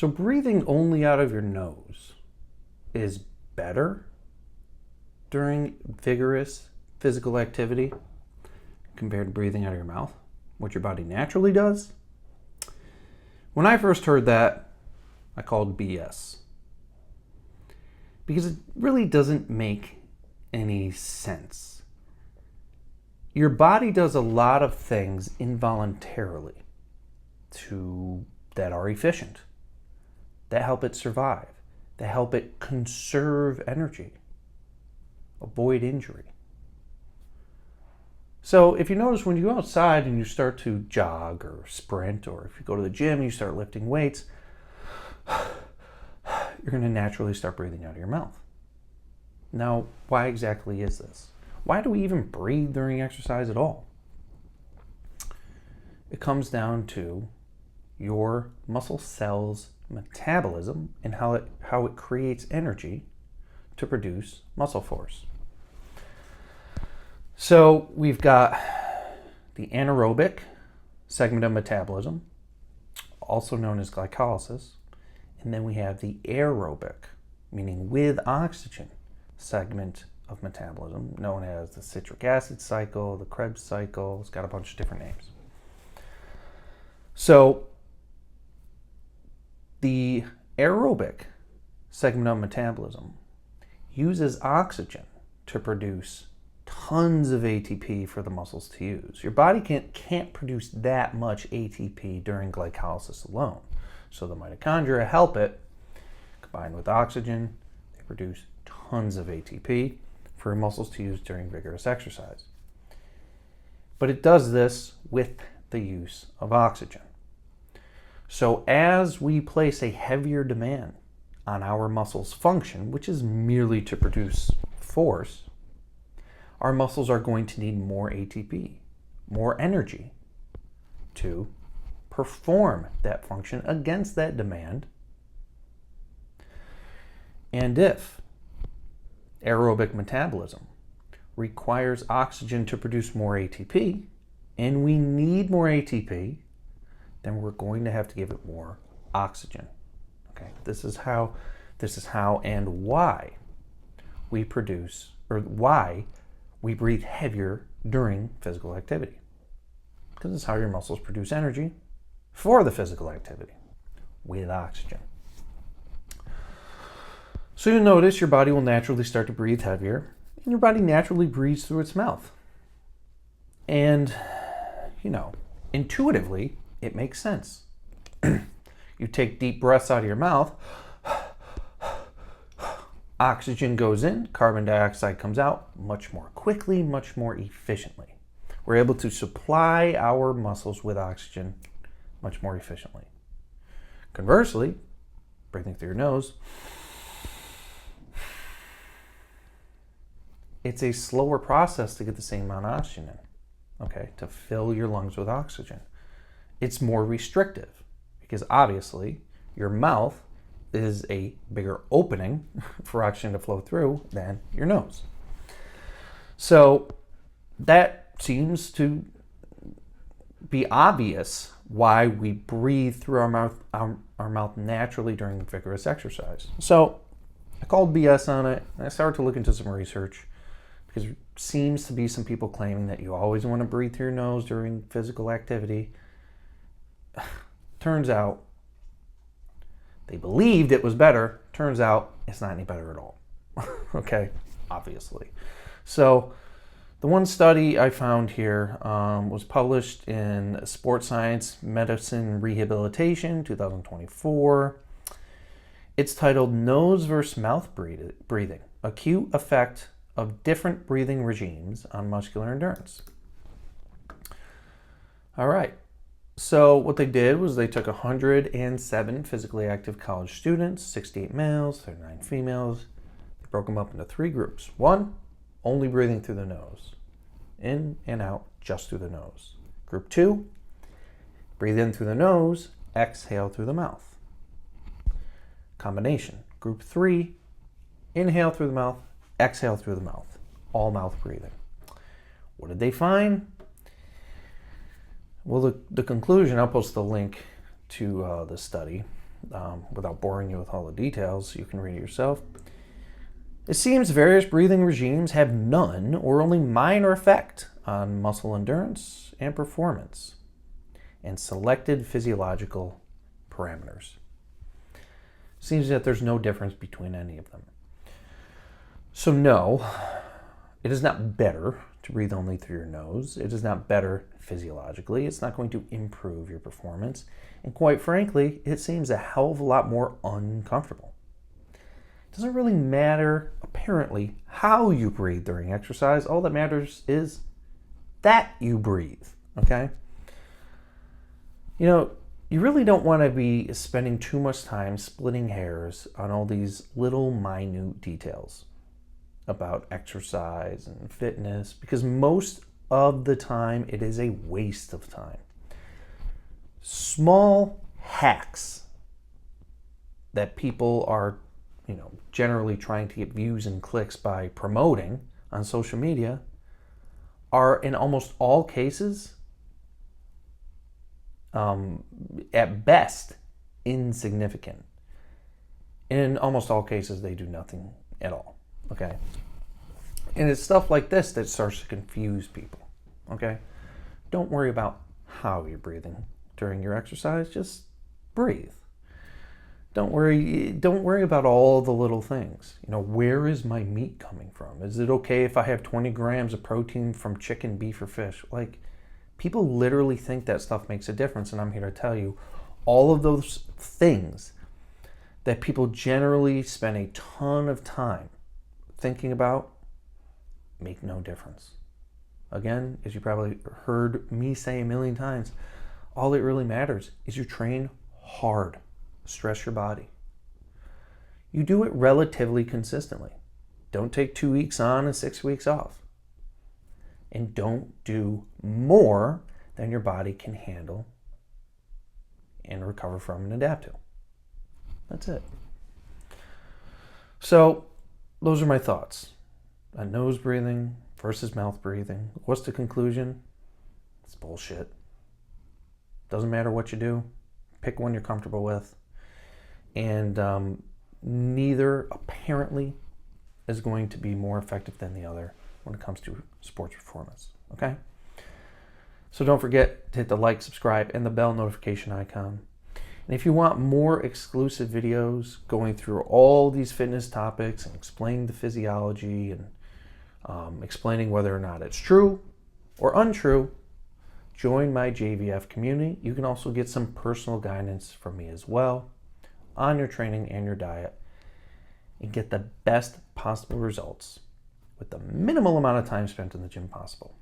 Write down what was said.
So breathing only out of your nose is better during vigorous physical activity compared to breathing out of your mouth, what your body naturally does. When I first heard that, I called BS. Because it really doesn't make any sense. Your body does a lot of things involuntarily that are efficient, that help it survive, that help it conserve energy, avoid injury. So if you notice when you go outside and you start to jog or sprint, or if you go to the gym and you start lifting weights, you're going to naturally start breathing out of your mouth. Now, why exactly is this? Why do we even breathe during exercise at all? It comes down to your muscle cells' metabolism and how it creates energy to produce muscle force. So we've got the anaerobic segment of metabolism, also known as glycolysis, and then we have the aerobic, meaning with oxygen, segment of metabolism, known as the citric acid cycle, the Krebs cycle. It's got a bunch of different names. So the aerobic segment of metabolism uses oxygen to produce tons of ATP for the muscles to use. Your body can't produce that much ATP during glycolysis alone. So the mitochondria help it. Combined with oxygen, they produce tons of ATP for muscles to use during vigorous exercise. But it does this with the use of oxygen. So as we place a heavier demand on our muscles' function, which is merely to produce force, our muscles are going to need more ATP, more energy to perform that function against that demand. And if aerobic metabolism requires oxygen to produce more ATP, and we need more ATP, then we're going to have to give it more oxygen. Okay, this is how and why we produce, or why we breathe heavier during physical activity. Because it's how your muscles produce energy for the physical activity with oxygen. So you'll notice your body will naturally start to breathe heavier, and your body naturally breathes through its mouth. And, intuitively, it makes sense. You take deep breaths out of your mouth, oxygen goes in, carbon dioxide comes out much more quickly, much more efficiently. We're able to supply our muscles with oxygen much more efficiently. Conversely, breathing through your nose, it's a slower process to get the same amount of oxygen in, okay, to fill your lungs with oxygen. It's more restrictive because obviously your mouth is a bigger opening for oxygen to flow through than your nose. So that seems to be obvious why we breathe through our mouth naturally during vigorous exercise. So I called BS on it, and I started to look into some research because there seems to be some people claiming that you always want to breathe through your nose during physical activity. Turns out they believed it was better. Turns out it's not any better at all. Okay, obviously. So the one study I found here was published in Sports Science Medicine Rehabilitation 2024. It's titled Nose versus Mouth Breathing, Acute Effect of Different Breathing Regimes on Muscular Endurance. All right. So what they did was they took 107 physically active college students, 68 males, 39 females. They broke them up into three groups. One, only breathing through the nose. In and out just through the nose. Group two, breathe in through the nose, exhale through the mouth. Combination. Group three, inhale through the mouth, exhale through the mouth. All mouth breathing. What did they find? Well, the conclusion, I'll post the link to the study. without boring you with all the details. You can read it yourself. It seems various breathing regimes have none or only minor effect on muscle endurance and performance and selected physiological parameters. Seems that there's no difference between any of them. So no, it is not better to breathe only through your nose. It is not better physiologically. It's not going to improve your performance. And quite frankly, it seems a hell of a lot more uncomfortable. It doesn't really matter, apparently, how you breathe during exercise. All that matters is that you breathe, okay? You know, you really don't want to be spending too much time splitting hairs on all these little minute details about exercise and fitness, because most of the time it is a waste of time. Small hacks that people are, generally trying to get views and clicks by promoting on social media are in almost all cases, at best, insignificant. In almost all cases, they do nothing at all, okay? And it's stuff like this that starts to confuse people, okay? Don't worry about how you're breathing during your exercise, just breathe. Don't worry about all the little things. Where is my meat coming from? Is it okay if I have 20 grams of protein from chicken, beef, or fish? People literally think that stuff makes a difference, and I'm here to tell you, all of those things that people generally spend a ton of time thinking about make no difference. Again, as you probably heard me say a million times, all it really matters is you train hard. Stress your body. You do it relatively consistently. Don't take 2 weeks on and 6 weeks off. And don't do more than your body can handle and recover from and adapt to. That's it. So, those are my thoughts on nose breathing versus mouth breathing. What's the conclusion? It's bullshit. Doesn't matter what you do. Pick one you're comfortable with. And neither apparently is going to be more effective than the other when it comes to sports performance, okay? So don't forget to hit the like, subscribe, and the bell notification icon. And if you want more exclusive videos going through all these fitness topics and explaining the physiology and explaining whether or not it's true or untrue, join my JVF community. You can also get some personal guidance from me as well on your training and your diet and get the best possible results with the minimal amount of time spent in the gym possible.